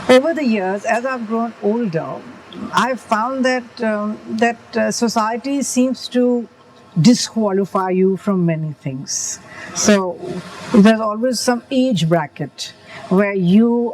Over the years, as I've grown older, I've found that society seems to disqualify you from many things. So there's always some age bracket where you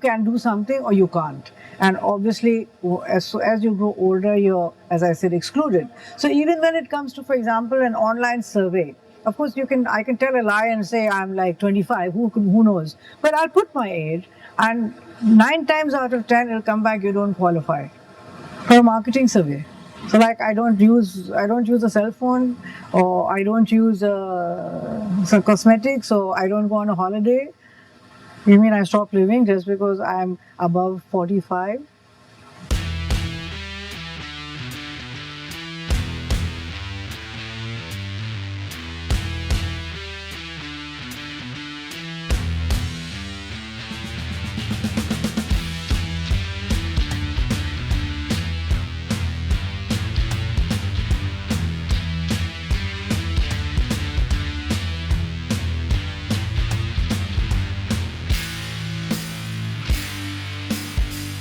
can do something or you can't. And obviously, as you grow older, you're, as I said, excluded. So even when it comes to, for example, an online survey, of course, I can tell a lie and say I'm like 25. Who knows? But I'll put my age, and 9 times out of 10, it'll come back. You don't qualify for a marketing survey. So like I don't use a cell phone, or I don't use some cosmetics, or I don't go on a holiday. You mean I stop living just because I'm above 45?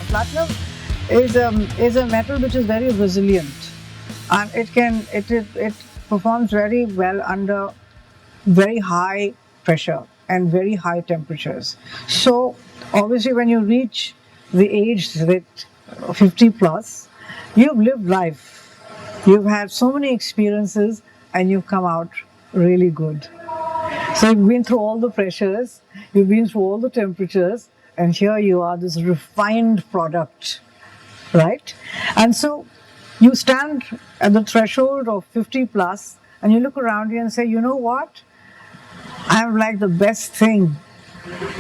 Platinum is a metal which is very resilient, and it performs very well under very high pressure and very high temperatures. So obviously, when you reach the age with 50 plus, you've lived life, you've had so many experiences, and you've come out really good. So you've been through all the pressures, you've been through all the temperatures, and here you are, this refined product, right? And so you stand at the threshold of 50 plus, and you look around you and say, you know what? I'm like the best thing.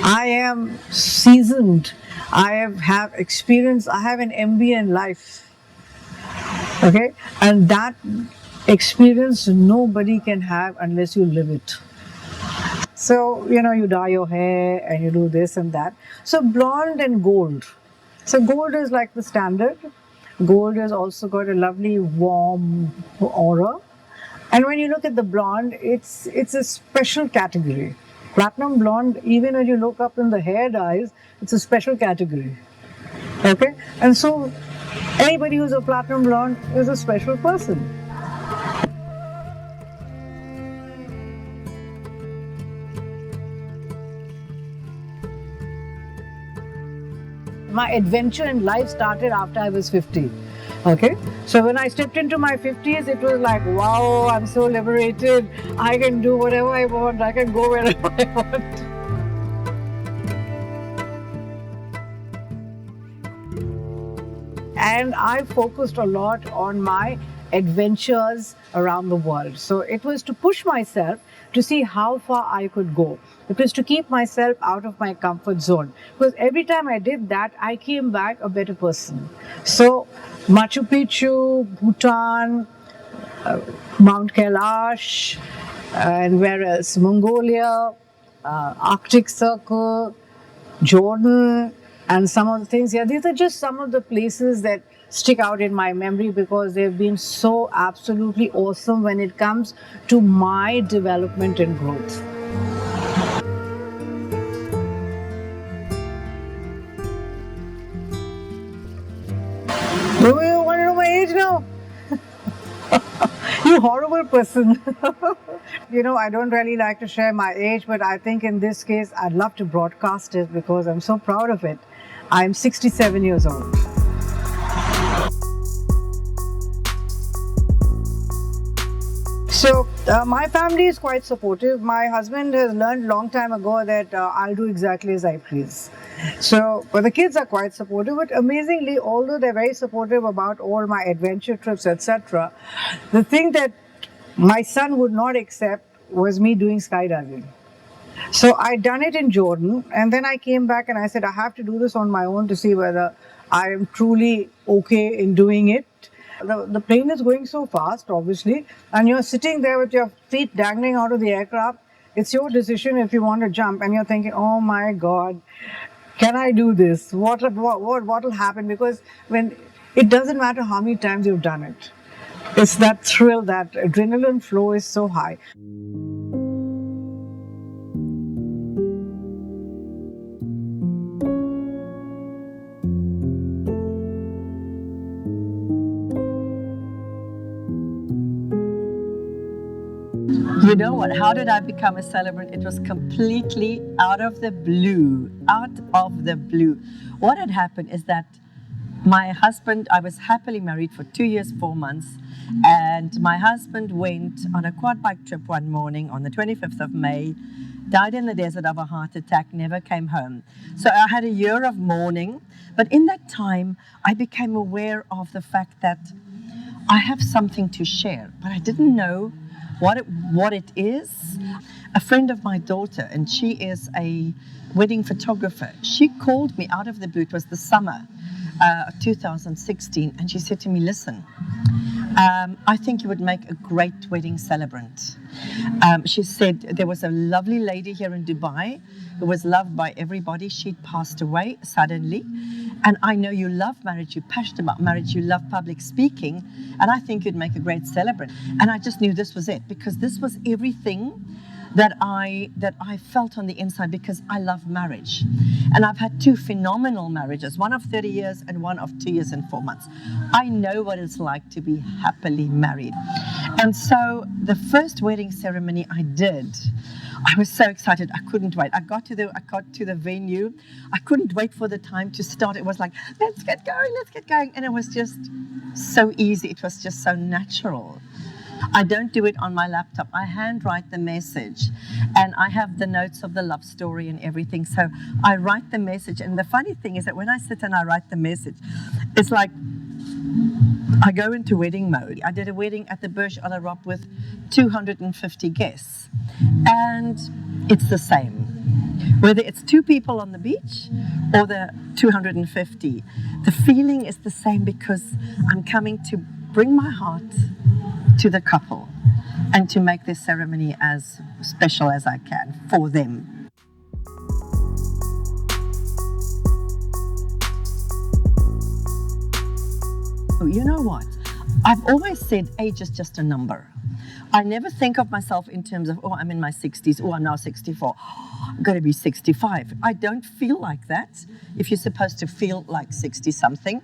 I am seasoned. I have experience. I have an MBA in life. Okay? And that experience nobody can have unless you live it. So, you dye your hair and you do this and that. So, blonde and gold. So, gold is like the standard. Gold has also got a lovely warm aura. And when you look at the blonde, it's a special category. Platinum blonde, even when you look up in the hair dyes, it's a special category. Okay? And so, anybody who's a platinum blonde is a special person. My adventure in life started after I was 50. Okay, so when I stepped into my 50s, it was like, wow, I'm so liberated. I can do whatever I want. I can go wherever I want. And I focused a lot on my adventures around the world. So it was to push myself to see how far I could go. It was to keep myself out of my comfort zone. Because every time I did that, I came back a better person. So Machu Picchu, Bhutan, Mount Kailash, and where else? Mongolia, Arctic Circle, Jordan, and some of the things. Yeah, these are just some of the places that stick out in my memory because they've been so absolutely awesome when it comes to my development and growth. Do you want to know my age now? You horrible person. I don't really like to share my age, but I think in this case, I'd love to broadcast it because I'm so proud of it. I'm 67 years old. So my family is quite supportive. My husband has learned long time ago that I'll do exactly as I please. So, but the kids are quite supportive. But amazingly, although they're very supportive about all my adventure trips, etc., the thing that my son would not accept was me doing skydiving. So I done it in Jordan, and then I came back and I said I have to do this on my own to see whether I am truly okay in doing it. The plane is going so fast, obviously, and you're sitting there with your feet dangling out of the aircraft. It's your decision if you want to jump, and you're thinking, "Oh my God, can I do this? What will happen?" Because when it doesn't matter how many times you've done it, it's that thrill, that adrenaline flow is so high. You know what? How did I become a celebrant? It was completely out of the blue. Out of the blue. What had happened is that my husband, I was happily married for 2 years, 4 months, and my husband went on a quad bike trip one morning on the 25th of May, died in the desert of a heart attack, never came home. So I had a year of mourning, but in that time, I became aware of the fact that I have something to share, but I didn't know what it is. A friend of my daughter, and she is a wedding photographer, she called me out of the blue. It was the summer of 2016, and she said to me, "Listen, I think you would make a great wedding celebrant." She said there was a lovely lady here in Dubai who was loved by everybody. She'd passed away suddenly. And I know you love marriage, you're passionate about marriage, you love public speaking, and I think you'd make a great celebrant. And I just knew this was it, because this was everything that I felt on the inside, because I love marriage. And I've had 2 phenomenal marriages, one of 30 years and one of 2 years and 4 months. I know what it's like to be happily married. And so the first wedding ceremony I did, I was so excited. I couldn't wait. I got to the venue. I couldn't wait for the time to start. It was like, let's get going. And it was just so easy. It was just so natural. I don't do it on my laptop. I handwrite the message, and I have the notes of the love story and everything. So I write the message. And the funny thing is that when I sit and I write the message, it's like I go into wedding mode. I did a wedding at the Burj Al Arab with 250 guests, and it's the same. Whether it's 2 people on the beach or the 250, the feeling is the same, because I'm coming to bring my heart to the couple and to make this ceremony as special as I can for them. You know what? I've always said age is just a number. I never think of myself in terms of, oh, I'm in my 60s, oh, I'm now 64, I'm going to be 65. I don't feel like that. If you're supposed to feel like 60-something,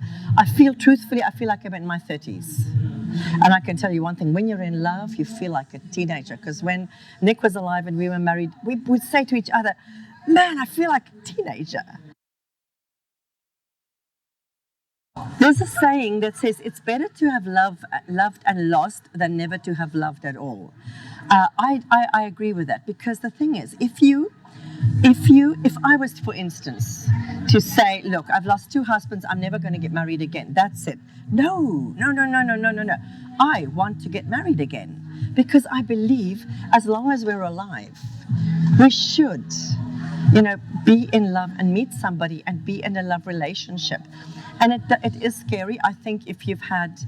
truthfully, I feel like I'm in my 30s. And I can tell you one thing, when you're in love, you feel like a teenager. Because when Nick was alive and we were married, we would say to each other, man, I feel like a teenager. There's a saying that says it's better to have loved and lost than never to have loved at all. I agree with that, because the thing is, if I was, for instance, to say, look, I've lost 2 husbands, I'm never going to get married again. That's it. No. I want to get married again, because I believe as long as we're alive, we should, be in love and meet somebody and be in a love relationship. And it is scary. I think if you've had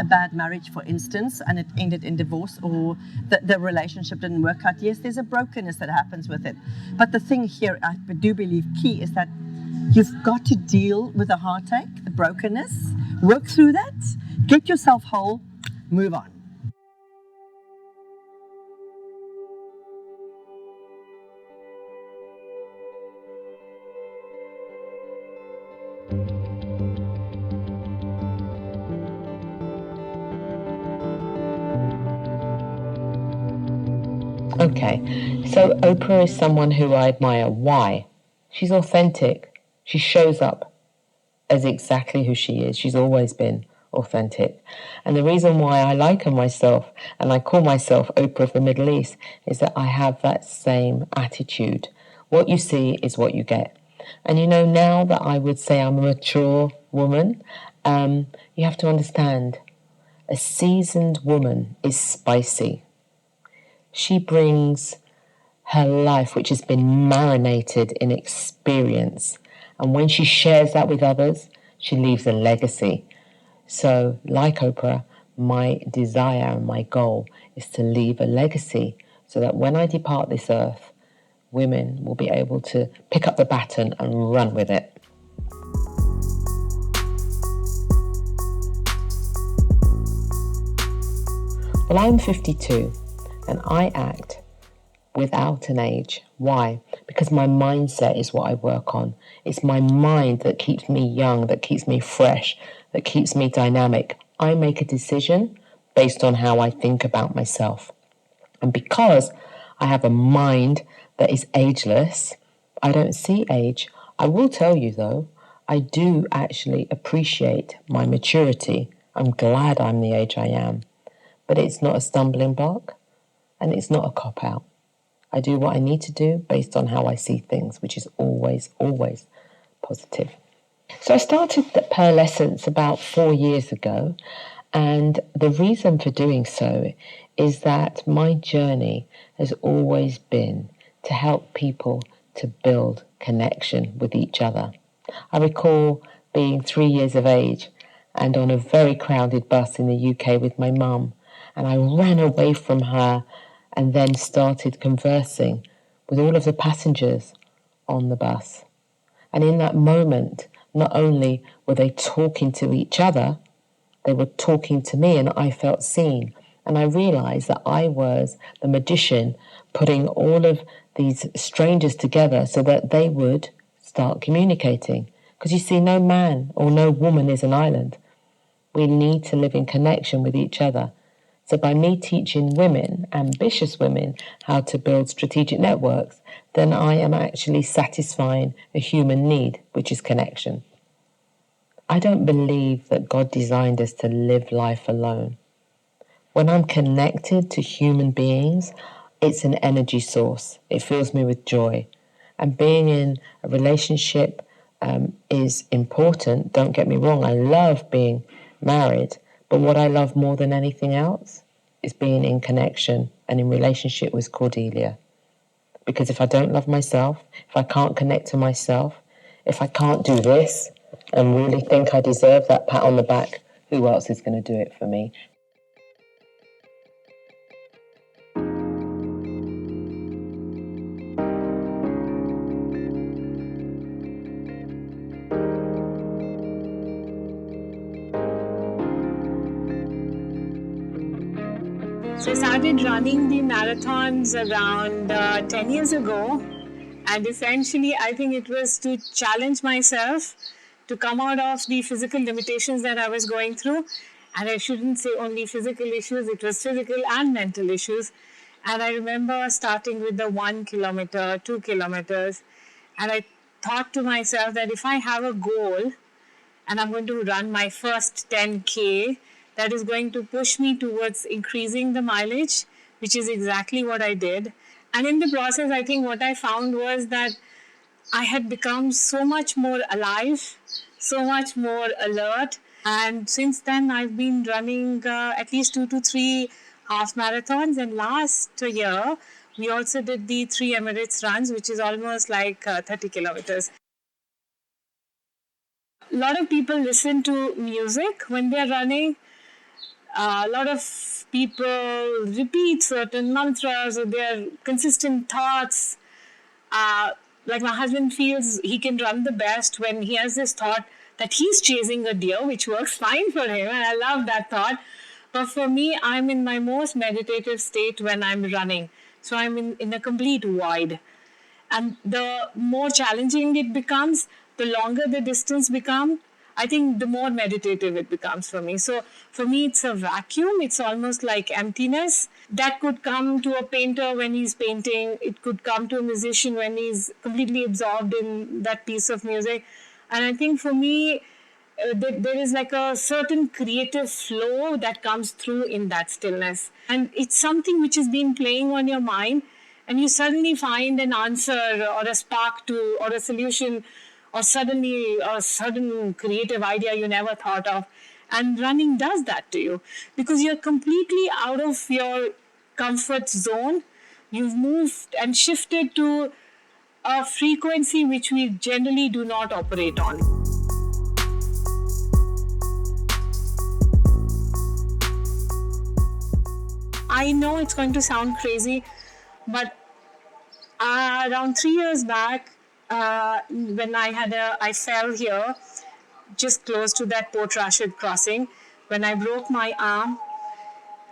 a bad marriage, for instance, and it ended in divorce, or the relationship didn't work out, yes, there's a brokenness that happens with it. But the thing here, I do believe key, is that you've got to deal with the heartache, the brokenness, work through that, get yourself whole, move on. Okay, so Oprah is someone who I admire. Why? She's authentic. She shows up as exactly who she is. She's always been authentic. And the reason why I like her myself, and I call myself Oprah of the Middle East, is that I have that same attitude. What you see is what you get. And now that I would say I'm a mature woman, you have to understand, a seasoned woman is spicy. She brings her life, which has been marinated in experience. And when she shares that with others, she leaves a legacy. So, like Oprah, my desire and my goal is to leave a legacy so that when I depart this earth, women will be able to pick up the baton and run with it. Well, I'm 52 and I act without an age. Why? Because my mindset is what I work on. It's my mind that keeps me young, that keeps me fresh, that keeps me dynamic. I make a decision based on how I think about myself. And because I have a mind that is ageless, I don't see age. I will tell you though, I do actually appreciate my maturity. I'm glad I'm the age I am. But it's not a stumbling block and it's not a cop-out. I do what I need to do based on how I see things, which is always, always positive. So I started the Pearl Essence about 4 years ago, and the reason for doing so is that my journey has always been to help people to build connection with each other. I recall being 3 years of age and on a very crowded bus in the UK with my mum, and I ran away from her and then started conversing with all of the passengers on the bus. And in that moment, not only were they talking to each other, they were talking to me, and I felt seen. And I realized that I was the magician putting all of these strangers together so that they would start communicating. Because you see, no man or no woman is an island. We need to live in connection with each other. So by me teaching women, ambitious women, how to build strategic networks, then I am actually satisfying a human need, which is connection. I don't believe that God designed us to live life alone. When I'm connected to human beings, it's an energy source. It fills me with joy. And being in a relationship is important. Don't get me wrong. I love being married. But what I love more than anything else is being in connection and in relationship with Cordelia. Because if I don't love myself, if I can't connect to myself, if I can't do this and really think I deserve that pat on the back, who else is going to do it for me? So I started running the marathons around 10 years ago, and essentially I think it was to challenge myself to come out of the physical limitations that I was going through. And I shouldn't say only physical issues, it was physical and mental issues. And I remember starting with the 1 kilometer, 2 kilometers, and I thought to myself that if I have a goal and I'm going to run my first 10K, that is going to push me towards increasing the mileage, which is exactly what I did. And in the process, I think what I found was that I had become so much more alive, so much more alert. And since then, I've been running at least 2 to 3 half marathons. And last year, we also did the 3 Emirates runs, which is almost like 30 kilometers. A lot of people listen to music when they're running. A lot of people repeat certain mantras or their consistent thoughts. Like my husband feels he can run the best when he has this thought that he's chasing a deer, which works fine for him, and I love that thought. But for me, I'm in my most meditative state when I'm running. So I'm in a complete void. And the more challenging it becomes, the longer the distance becomes, I think the more meditative it becomes for me. So for me, it's a vacuum. It's almost like emptiness. That could come to a painter when he's painting. It could come to a musician when he's completely absorbed in that piece of music. And I think for me, there is like a certain creative flow that comes through in that stillness. And it's something which has been playing on your mind, and you suddenly find an answer or a spark to, or a solution, or suddenly a sudden creative idea you never thought of. And running does that to you because you're completely out of your comfort zone, You've moved and shifted to a frequency which we generally do not operate on. I know it's going to sound crazy, but around 3 years back, when I fell here, just close to that Port Rashid crossing, when I broke my arm,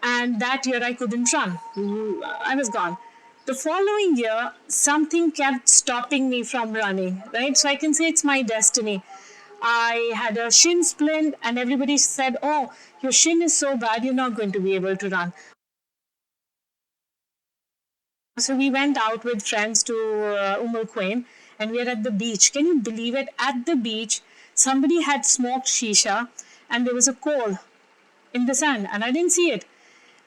and that year I couldn't run. I was gone. The following year, something kept stopping me from running, right? So I can say it's my destiny. I had a shin splint, and everybody said, "Oh, your shin is so bad, you're not going to be able to run." So we went out with friends to Quain, and we were at the beach. Can you believe it? At the beach, somebody had smoked shisha, and there was a coal in the sand, and I didn't see it.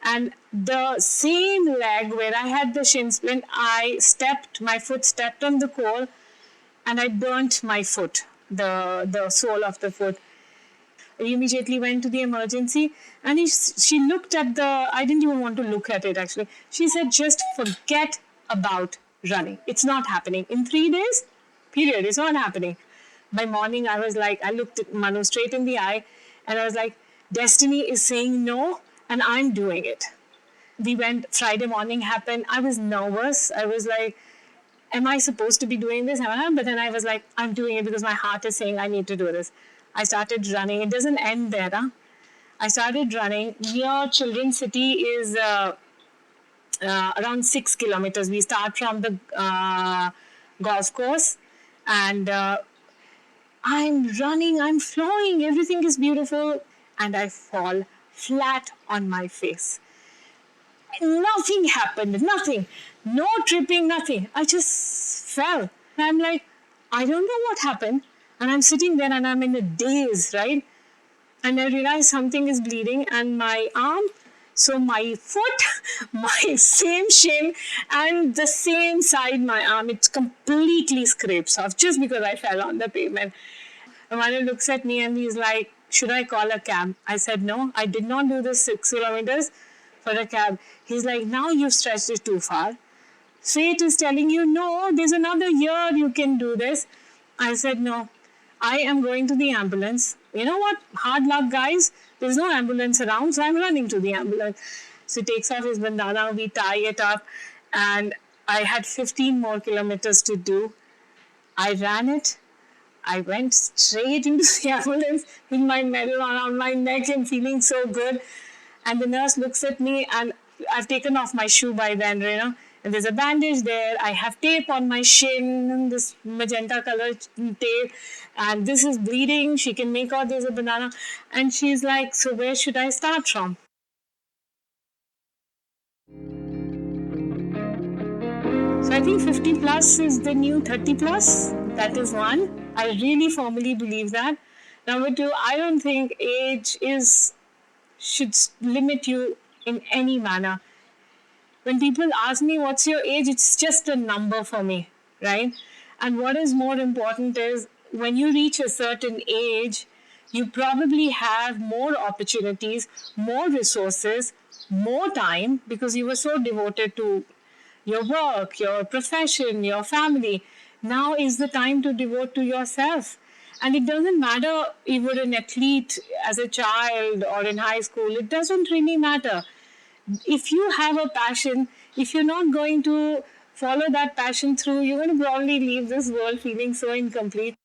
And the same leg where I had the shin splint, my foot stepped on the coal, and I burnt my foot, the sole of the foot. We immediately went to the emergency, and she looked at I didn't even want to look at it actually. She said, just forget about running. It's not happening. In 3 days, period, it's not happening. By morning, I was like, I looked at Manu straight in the eye, and I was like, destiny is saying no, and I'm doing it. We went, Friday morning happened. I was nervous. I was like, am I supposed to be doing this? But then I was like, I'm doing it because my heart is saying I need to do this. I started running. It doesn't end there. Huh? I started running. Near Children's City is around 6 kilometers. We start from the golf course, and I'm running, I'm flowing, everything is beautiful, and I fall flat on my face. Nothing happened, nothing. No tripping, nothing. I just fell. I'm like, I don't know what happened. And I'm sitting there and I'm in a daze, right? And I realize something is bleeding, and my arm, so my foot, my same shin, and the same side my arm, it completely scrapes off just because I fell on the pavement. Manu looks at me and he's like, should I call a cab? I said, no, I did not do this 6 kilometers for a cab. He's like, now you've stretched it too far. Fate is telling you, no, there's another year you can do this. I said, no, I am going to the ambulance. You know what? Hard luck, guys. There's no ambulance around, so I'm running to the ambulance. So he takes off his bandana, we tie it up, and I had 15 more kilometers to do. I ran it. I went straight into the ambulance with my medal around my neck and feeling so good. And the nurse looks at me, and I've taken off my shoe by then, you know. And there's a bandage there. I have tape on my shin, this magenta color tape. And this is bleeding. She can make out there's a banana. And she's like, so where should I start from? So I think 50 plus is the new 30 plus. That is one. I really firmly believe that. Number two, I don't think age should limit you in any manner. When people ask me what's your age, it's just a number for me, right? And what is more important is when you reach a certain age, you probably have more opportunities, more resources, more time because you were so devoted to your work, your profession, your family. Now is the time to devote to yourself. And it doesn't matter if you were an athlete as a child or in high school, it doesn't really matter. If you have a passion, if you're not going to follow that passion through, you're going to probably leave this world feeling so incomplete.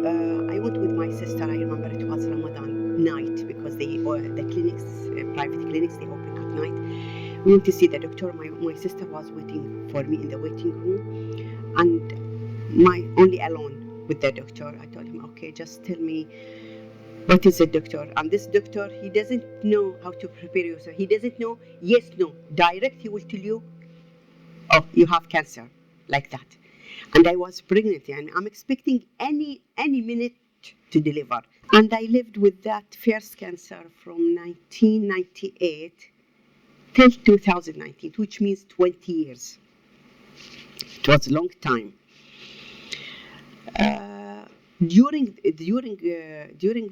I went with my sister. I remember it was Ramadan night because the clinics, private clinics, they open at night. We went to see the doctor. My sister was waiting for me in the waiting room, and only alone with the doctor. I told him, okay, just tell me what is a doctor. And this doctor, he doesn't know how to prepare yourself. He doesn't know yes, no. Direct, he will tell you, oh, you have cancer, like that. And I was pregnant, and I'm expecting any minute to deliver. And I lived with that first cancer from 1998 till 2019, which means 20 years. It was a long time. during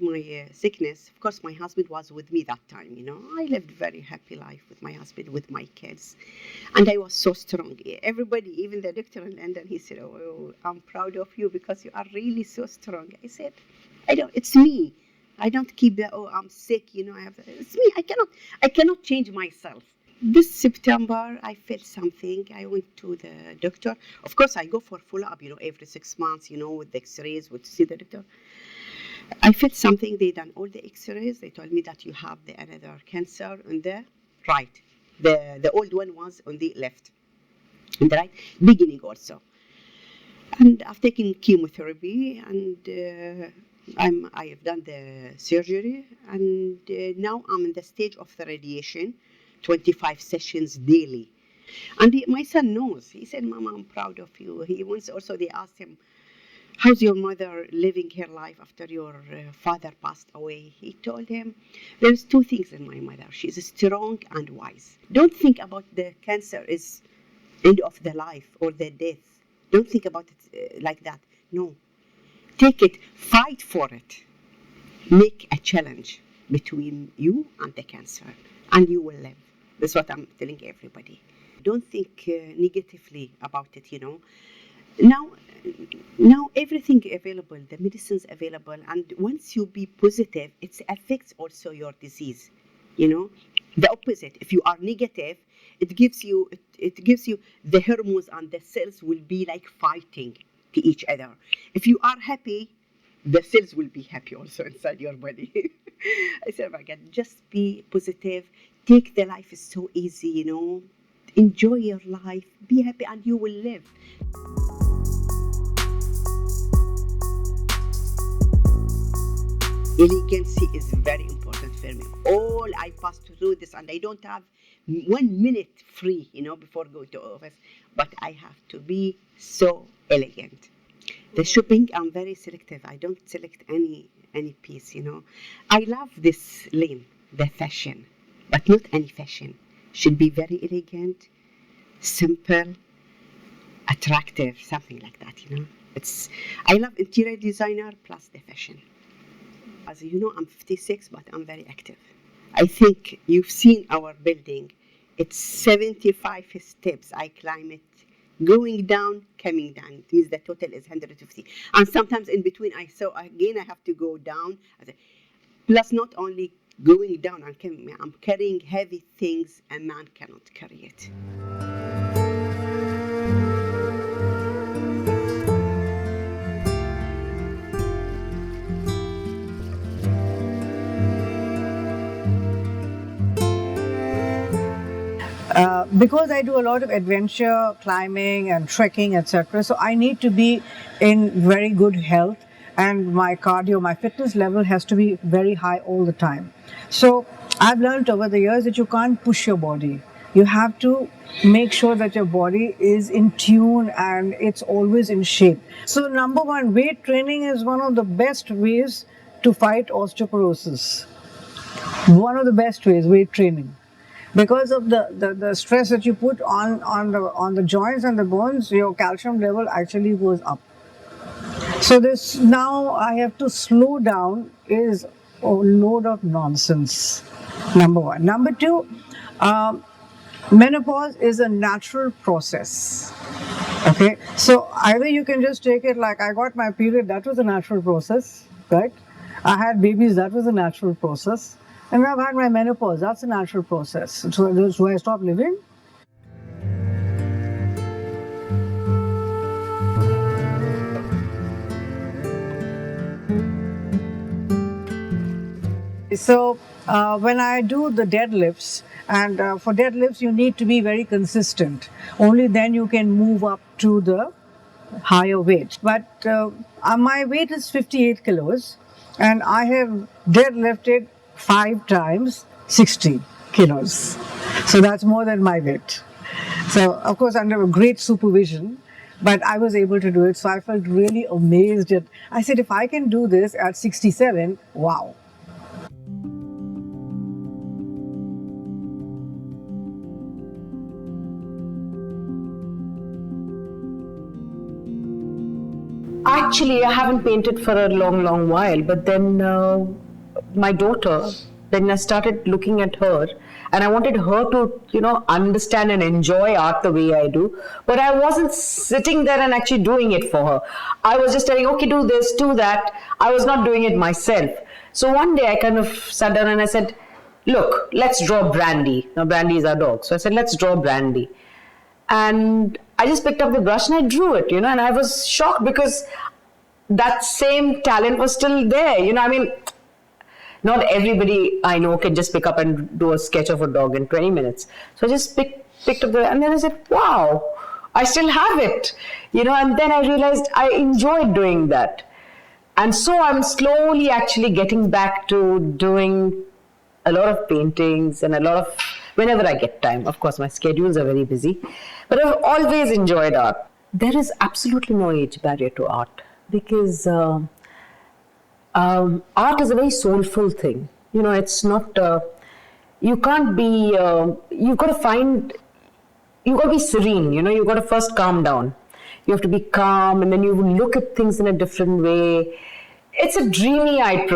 my sickness, of course, my husband was with me that time. I lived very happy life with my husband, with my kids, and I was so strong. Everybody, even the doctor in London, he said, "Oh, I'm proud of you because you are really so strong." I said, "I don't. It's me. I don't keep the. Oh, I'm sick. It's me. I cannot change myself." This September, I felt something. I went to the doctor. Of course, I go for follow-up, every 6 months, with the x-rays, to see the doctor. I felt something. They done all the x-rays. They told me that you have the another cancer on the right. The old one was on the left. On the right, beginning also. And I've taken chemotherapy, and I have done the surgery, and now I'm in the stage of the radiation, 25 sessions daily. And my son knows. He said, "Mama, I'm proud of you." He once also, they asked him, "How's your mother living her life after your father passed away?" He told him, "There's two things in my mother. She's strong and wise. Don't think about the cancer is end of the life or the death. Don't think about it like that. No. Take it, fight for it. Make a challenge between you and the cancer, and you will live." That's what I'm telling everybody. Don't think negatively about it. Now, now everything available, the medicines available, and once you be positive, it affects also your disease. The opposite. If you are negative, it gives you the hormones, and the cells will be like fighting to each other. If you are happy, the cells will be happy also inside your body. I said, "Oh my God, just be positive. Take the life is so easy. Enjoy your life. Be happy, and you will live." Elegancy is very important for me. All I passed through this, and I don't have 1 minute free, before going to office, but I have to be so elegant. The shopping, I'm very selective. I don't select any piece. I love this lane, the fashion, but not any fashion. Should be very elegant, simple, attractive, something like that. I love interior designer plus the fashion. As you know, I'm 56, but I'm very active. I think you've seen our building. It's 75 steps. I climb it, going down, coming down. It means the total is 150. And sometimes in between, I have to go down. Plus, not only going down, I'm carrying heavy things. A man cannot carry it. Because I do a lot of adventure, climbing, and trekking, etc., so I need to be in very good health, and my cardio, my fitness level has to be very high all the time. So I've learned over the years that you can't push your body. You have to make sure that your body is in tune and it's always in shape. So, number one, weight training is one of the best ways to fight osteoporosis. One of the best ways, weight training, because of the stress that you put on the joints and the bones, your calcium level actually goes up. So this, now I have to slow down, is a load of nonsense. Number one. Number two, menopause is a natural process. Okay, so either you can just take it like, I got my period, that was a natural process, right? I had babies, that was a natural process. And I've had my menopause, that's a natural process. So I stop living? So when I do the deadlifts, and for deadlifts you need to be very consistent. Only then you can move up to the higher weight. But my weight is 58 kilos, and I have deadlifted 5 times 60 kilos. So that's more than my weight. So of course under a great supervision, but I was able to do it. So I felt really amazed at. I said, if I can do this at 67, wow. I Actually, I haven't painted for a long while, but then my daughter, then I started looking at her, and I wanted her to, understand and enjoy art the way I do. But I wasn't sitting there and actually doing it for her. I was just telling, okay, do this, do that. I was not doing it myself. So one day I kind of sat down and I said, look, let's draw Brandy. Now, Brandy is our dog. So I said, let's draw Brandy. And I just picked up the brush and I drew it, and I was shocked because that same talent was still there. Not everybody I know can just pick up and do a sketch of a dog in 20 minutes. So I just picked up and then I said, wow, I still have it, and then I realized I enjoyed doing that. And so I'm slowly actually getting back to doing a lot of paintings and a lot of, whenever I get time. Of course, my schedules are very busy, but I've always enjoyed art. There is absolutely no age barrier to art because art is a very soulful thing. It's not, you can't be, you've got to be serene, you've got to first calm down. You have to be calm, and then you look at things in a different way. It's a dreamy-eyed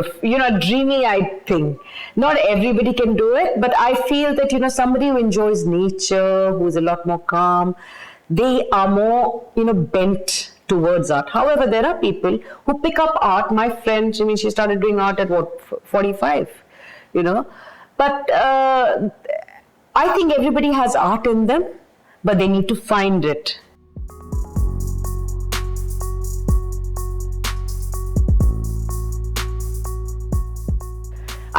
thing. Not everybody can do it, but I feel that, somebody who enjoys nature, who's a lot more calm, they are more, bent towards art. However, there are people who pick up art. My friend, she started doing art at 45, But I think everybody has art in them, but they need to find it.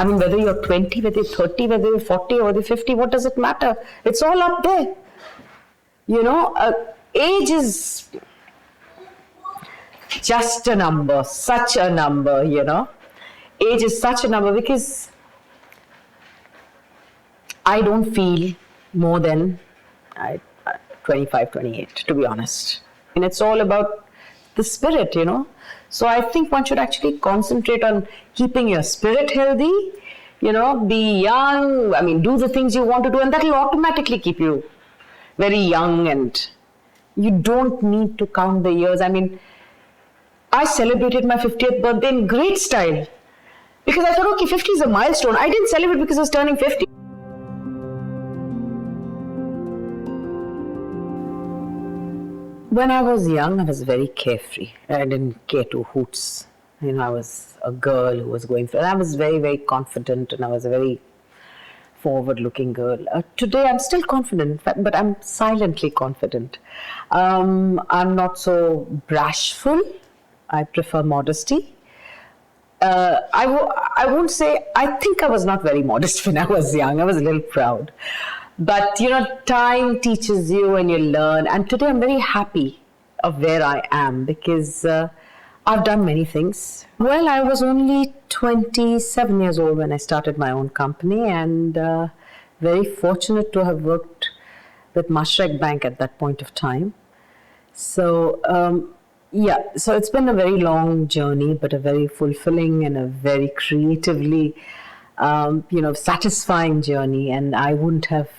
Whether you're 20, whether you're 30, whether you're 40, or whether you're 50, what does it matter? It's all up there. Age is just a number, such a number, Age is such a number because I don't feel more than 25, 28, to be honest. And it's all about the spirit, So I think one should actually concentrate on keeping your spirit healthy, be young, do the things you want to do, and that will automatically keep you very young, and you don't need to count the years. I celebrated my 50th birthday in great style because I thought, okay, 50 is a milestone. I didn't celebrate because I was turning 50. When I was young, I was very carefree. I didn't care two hoots. I was a girl who was going through. I was very, very confident, and I was a very forward-looking girl. Today, I'm still confident, but I'm silently confident. I'm not so bashful. I prefer modesty. I won't say. I think I was not very modest when I was young. I was a little proud. But, time teaches you and you learn. And today I'm very happy of where I am because I've done many things. Well, I was only 27 years old when I started my own company, and very fortunate to have worked with Mashrek Bank at that point of time. So, so it's been a very long journey, but a very fulfilling and a very creatively, satisfying journey. And I wouldn't have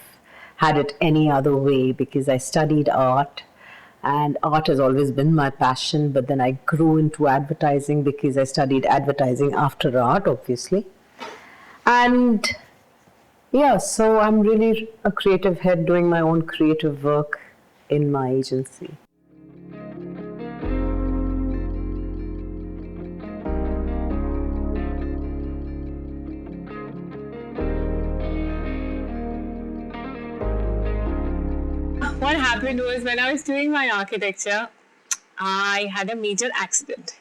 had it any other way because I studied art, and art has always been my passion. But then I grew into advertising because I studied advertising after art, obviously. And so I'm really a creative head doing my own creative work in my agency. What happened was when I was doing my architecture, I had a major accident.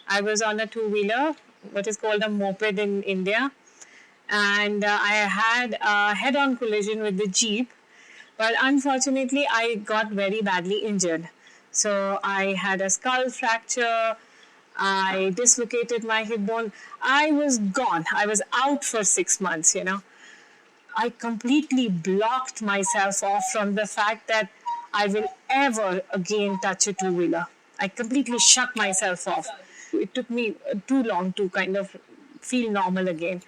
I was on a two-wheeler, what is called a moped in India, and I had a head-on collision with the Jeep, but unfortunately I got very badly injured. So I had a skull fracture, I dislocated my hip bone, I was gone, I was out for 6 months, I completely blocked myself off from the fact that I will ever again touch a two-wheeler. I completely shut myself off. It took me too long to kind of feel normal again.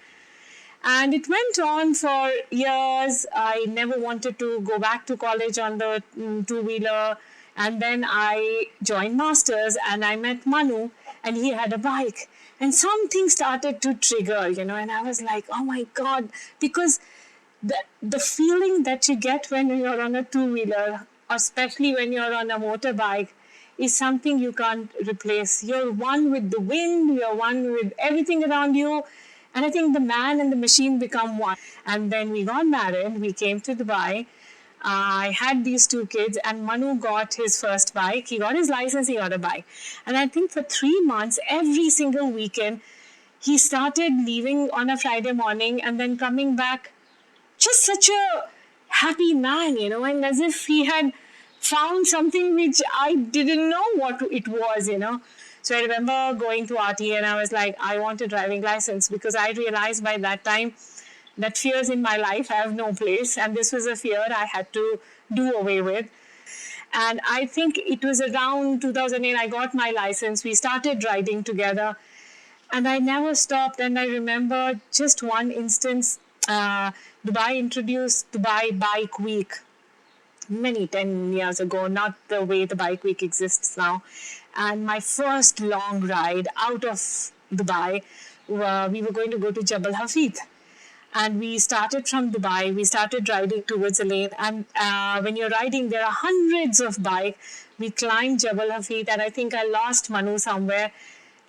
And it went on for years. I never wanted to go back to college on the two-wheeler. And then I joined Masters and I met Manu and he had a bike. And something started to trigger, and I was like, oh my God, because the feeling that you get when you're on a two-wheeler, especially when you're on a motorbike, is something you can't replace. You're one with the wind, you're one with everything around you. And I think the man and the machine become one. And then we got married, we came to Dubai. I had these two kids, and Manu got his first bike. He got his license, he got a bike. And I think for 3 months, every single weekend, he started leaving on a Friday morning and then coming back just such a happy man, and as if he had found something which I didn't know what it was. So I remember going to Aarti and I was like, I want a driving license, because I realized by that time that fears in my life have no place, and this was a fear I had to do away with. And I think it was around 2008 I got my license. We started riding together, and I never stopped. And I remember just one instance. Dubai introduced Dubai Bike Week many 10 years ago, not the way the Bike Week exists now. And my first long ride out of Dubai, we were going to go to Jabal Hafid. And we started from Dubai, we started riding towards the lane. And when you're riding, there are hundreds of bikes. We climbed Jabal Hafid, and I think I lost Manu somewhere.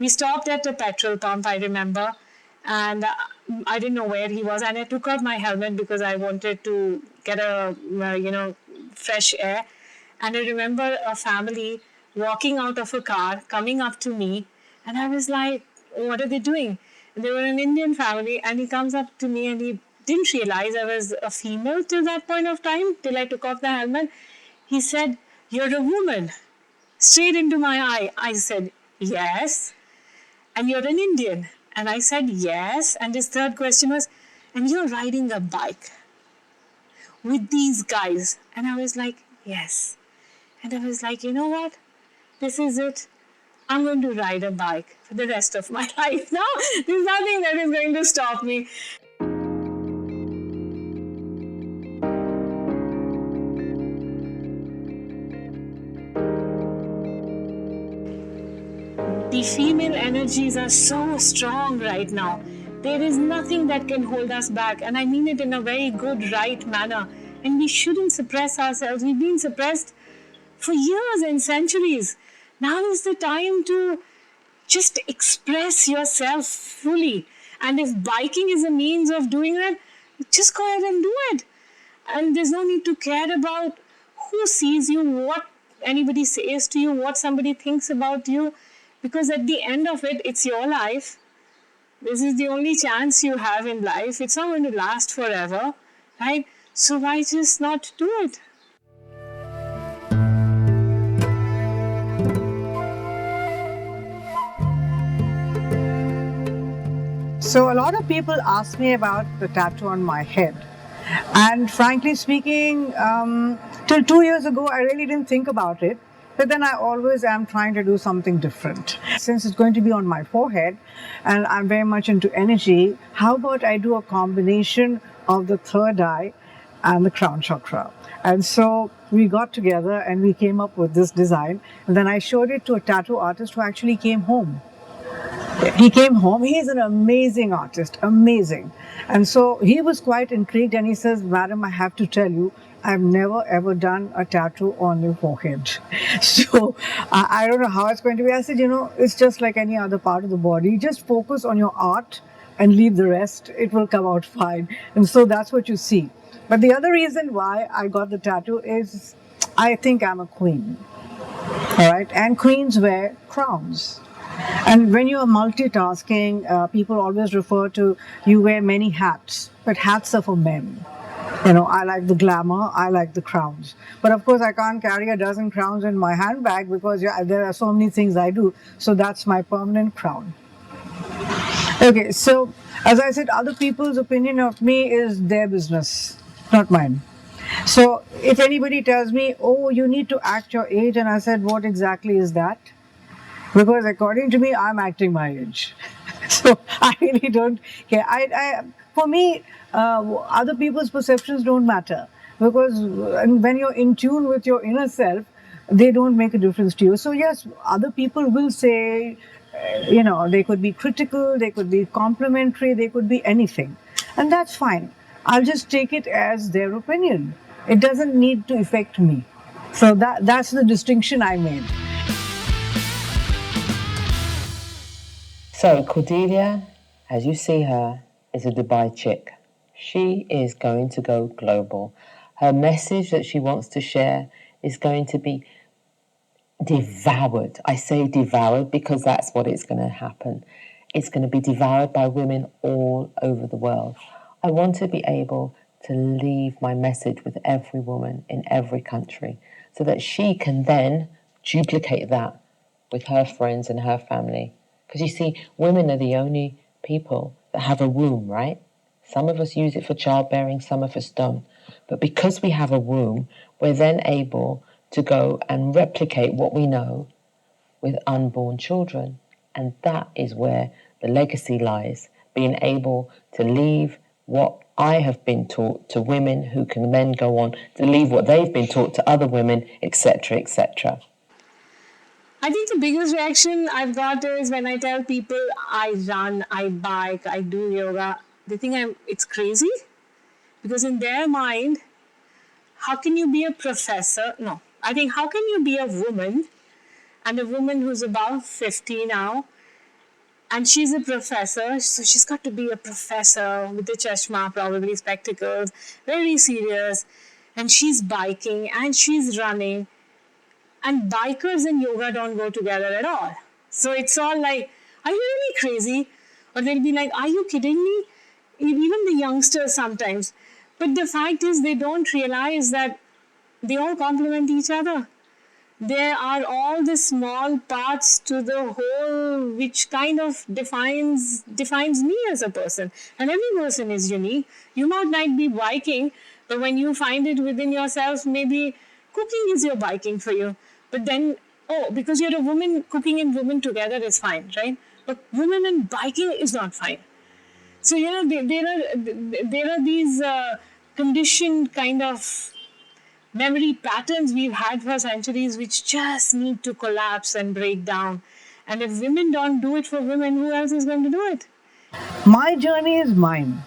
We stopped at a petrol pump, I remember. And I didn't know where he was. And I took out my helmet because I wanted to get fresh air. And I remember a family walking out of a car, coming up to me. And I was like, what are they doing? They were an Indian family, and he comes up to me and he didn't realize I was a female till that point of time, till I took off the helmet. He said, "You're a woman." Straight into my eye. I said, "Yes." "And you're an Indian?" And I said, "Yes." And his third question was, "And you're riding a bike with these guys?" And I was like, "Yes." And I was like, you know what? This is it. I'm going to ride a bike for the rest of my life now. There's nothing that is going to stop me. The female energies are so strong right now. There is nothing that can hold us back. And I mean it in a very good, right manner. And we shouldn't suppress ourselves. We've been suppressed for years and centuries. Now is the time to just express yourself fully. And if biking is a means of doing that, just go ahead and do it. And there's no need to care about who sees you, what anybody says to you, what somebody thinks about you. Because at the end of it, it's your life. This is the only chance you have in life. It's not going to last forever, right? So why just not do it? So a lot of people ask me about the tattoo on my head. And frankly speaking, till 2 years ago, I really didn't think about it. But then I always am trying to do something different. Since it's going to be on my forehead, and I'm very much into energy, how about I do a combination of the third eye and the crown chakra? And so we got together and we came up with this design. And then I showed it to a tattoo artist who actually came home. He came home. He's an amazing artist, amazing. And so he was quite intrigued, and he says, "Madam, I have to tell you, I've never ever done a tattoo on your forehead." So I don't know how it's going to be. I said, it's just like any other part of the body. Just focus on your art and leave the rest. It will come out fine. And so that's what you see. But the other reason why I got the tattoo is I think I'm a queen. All right. And queens wear crowns. And when you're multitasking, people always refer to you wear many hats, but hats are for men. I like the glamour, I like the crowns. But of course, I can't carry a dozen crowns in my handbag because there are so many things I do. So that's my permanent crown. Okay, so as I said, other people's opinion of me is their business, not mine. So if anybody tells me, "Oh, you need to act your age," and I said, "What exactly is that?" Because according to me, I'm acting my age. So I really don't care. For me, other people's perceptions don't matter. Because when you're in tune with your inner self, they don't make a difference to you. So yes, other people will say, they could be critical, they could be complimentary, they could be anything. And that's fine. I'll just take it as their opinion. It doesn't need to affect me. So that's the distinction I made. So Cordelia, as you see her, is a Dubai chick. She is going to go global. Her message that she wants to share is going to be devoured. I say devoured because that's what it's going to happen. It's going to be devoured by women all over the world. I want to be able to leave my message with every woman in every country so that she can then duplicate that with her friends and her family. Because you see, women are the only people that have a womb, right? Some of us use it for childbearing, some of us don't. But because we have a womb, we're then able to go and replicate what we know with unborn children. And that is where the legacy lies, being able to leave what I have been taught to women who can then go on to leave what they've been taught to other women, etc., etc. I think the biggest reaction I've got is when I tell people I run, I bike, I do yoga. They think it's crazy, because in their mind, how can you be a professor? No, I think how can you be a woman, and a woman who's about 50 now, and she's a professor, so she's got to be a professor with a chashma, probably spectacles, very serious, and she's biking and she's running, and bikers and yoga don't go together at all. So it's all like, are you really crazy? Or they'll be like, are you kidding me? Even the youngsters sometimes. But the fact is, they don't realize that they all complement each other. There are all the small parts to the whole which kind of defines me as a person. And every person is unique. You might be biking, but when you find it within yourself, maybe cooking is your biking for you. But then, because you're a woman, cooking and women together is fine, right? But women and biking is not fine. So, there are these conditioned kind of memory patterns we've had for centuries which just need to collapse and break down. And if women don't do it for women, who else is going to do it? My journey is mine,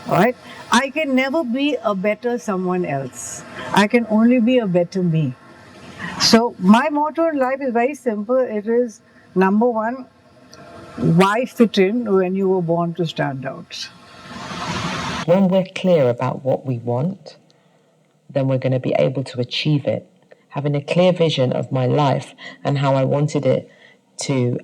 right? I can never be a better someone else. I can only be a better me. So my motto in life is very simple. It is, number one, why fit in when you were born to stand out? When we're clear about what we want, then we're going to be able to achieve it. Having a clear vision of my life and how I wanted it to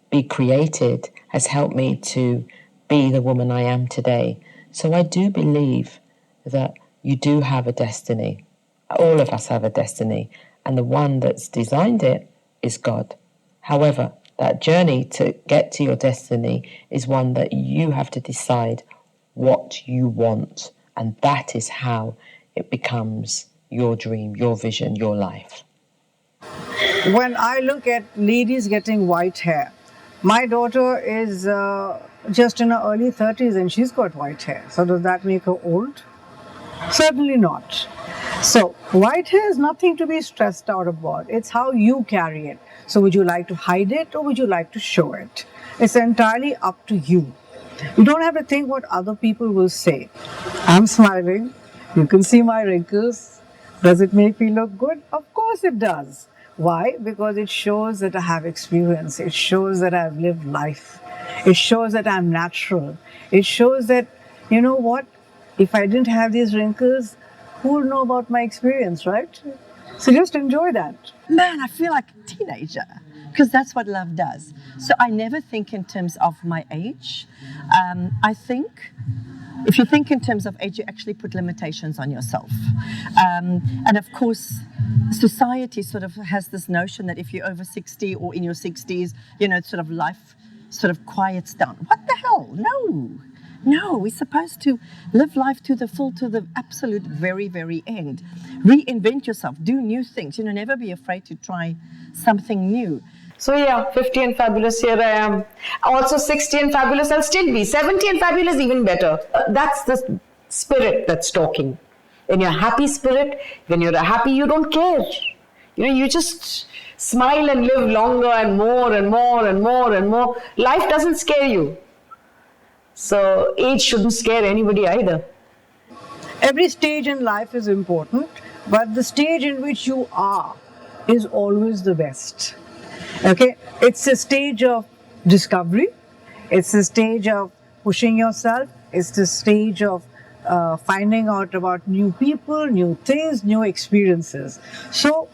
be created has helped me to be the woman I am today. So I do believe that you do have a destiny. All of us have a destiny. And the one that's designed it is God. However, that journey to get to your destiny is one that you have to decide what you want. And that is how it becomes your dream, your vision, your life. When I look at ladies getting white hair, my daughter is just in her early 30s and she's got white hair. So does that make her old? Certainly not. So white hair is nothing to be stressed out about. It's how you carry it. So would you like to hide it or would you like to show it? It's entirely up to you. You don't have to think what other people will say. I'm smiling. You can see my wrinkles. Does it make me look good? Of course it does. Why? Because it shows that I have experience. It shows that I've lived life. It shows that I'm natural. It shows that, you know what? If I didn't have these wrinkles, who would know about my experience, right? So just enjoy that. Man, I feel like a teenager, because that's what love does. So I never think in terms of my age. I think if you think in terms of age, you actually put limitations on yourself. And of course, society sort of has this notion that if you're over 60 or in your 60s, sort of life sort of quiets down. What the hell? No, we're supposed to live life to the full, to the absolute very, very end. Reinvent yourself, do new things, never be afraid to try something new. So yeah, 50 and fabulous, here I am. Also 60 and fabulous, I'll still be. 70 and fabulous, even better. That's the spirit that's talking. When you're happy spirit, when you're happy, you don't care. You just smile and live longer and more and more and more and more. Life doesn't scare you. So age shouldn't scare anybody either. Every stage in life is important, but the stage in which you are is always the best. Okay? It's a stage of discovery, it's a stage of pushing yourself, it's the stage of finding out about new people, new things, new experiences. So,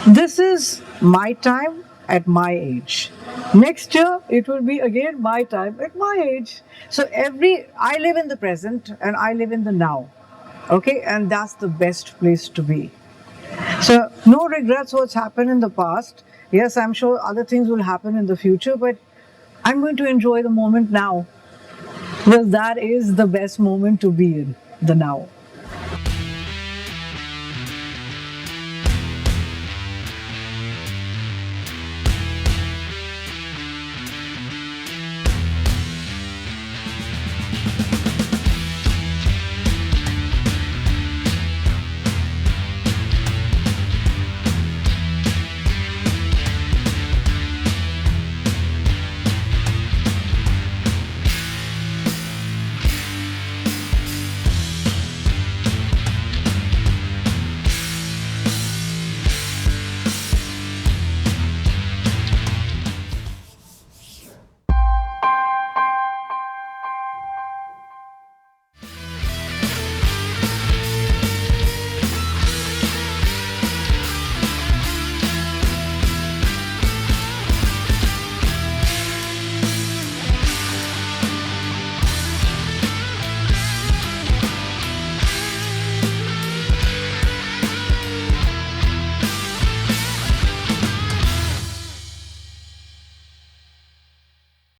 this is my time at my age. Next year, it will be again my time at my age. So, I live in the present and I live in the now. Okay, and that's the best place to be. So, no regrets what's happened in the past. Yes, I'm sure other things will happen in the future, but I'm going to enjoy the moment now because that is the best moment to be in, the now.